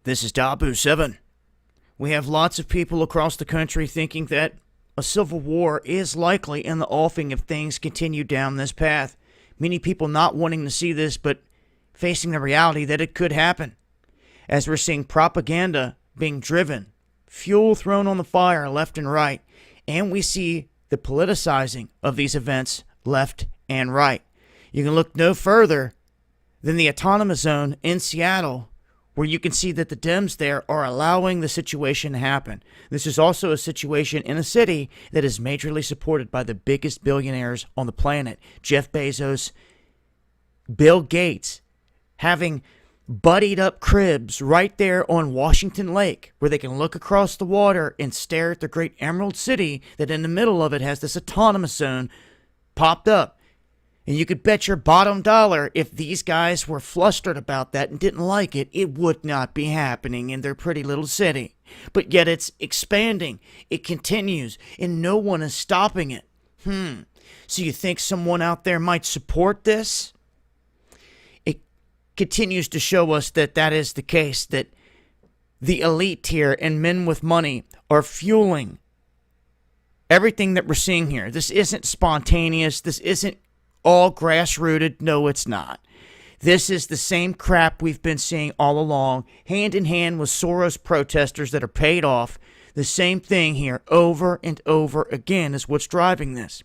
This is Dabu7. We have lots of people across the country thinking that a civil war is likely in the offing if things continue down this path. Many people not wanting to see this, but facing the reality that it could happen. As we're seeing propaganda being driven, fuel thrown on the fire left and right, and we see the politicizing of these events left and right. You can look no further than the autonomous zone in Seattle, where you can see that the Dems there are allowing the situation to happen. This is also a situation in a city that is majorly supported by the biggest billionaires on the planet. Jeff Bezos, Bill Gates, having buddied up cribs right there on Washington Lake, where they can look across the water and stare at the great Emerald City that in the middle of it has this autonomous zone popped up. And you could bet your bottom dollar if these guys were flustered about that and didn't like it, it would not be happening in their pretty little city. But yet it's expanding. It continues, and no one is stopping it. So you think someone out there might support this? It continues to show us that that is the case, that the elite here and men with money are fueling everything that we're seeing here. This isn't spontaneous. This isn't all grassrooted. No, it's not. This is the same crap we've been seeing all along, hand in hand with Soros protesters that are paid off. The same thing here over and over again is what's driving this.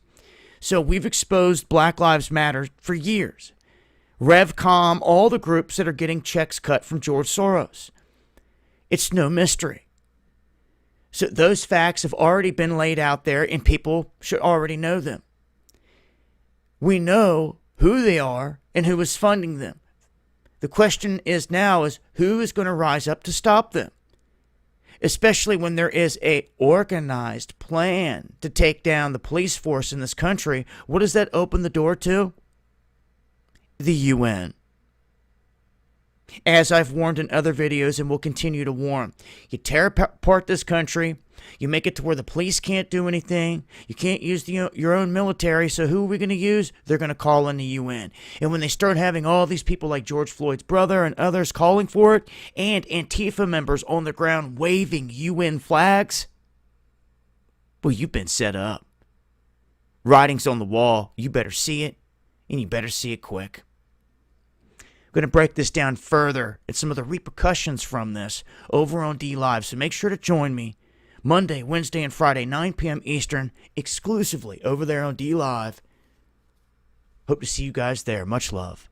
So we've exposed Black Lives Matter for years. RevCom, all the groups that are getting checks cut from George Soros. It's no mystery. So those facts have already been laid out there, and people should already know them. We know who they are and who is funding them. The question is now is who is going to rise up to stop them? Especially when there is a organized plan to take down the police force in this country. What does that open the door to? The UN. As I've warned in other videos and will continue to warn, you tear apart this country, you make it to where the police can't do anything, you can't use your own military, so who are we going to use? They're going to call in the UN. And when they start having all these people like George Floyd's brother and others calling for it, and Antifa members on the ground waving UN flags, well, you've been set up. Writing's on the wall. You better see it, and you better see it quick. I'm going to break this down further and some of the repercussions from this over on DLive, so make sure to join me Monday, Wednesday, and Friday, 9 p.m. Eastern, exclusively over there on DLive. Hope to see you guys there. Much love.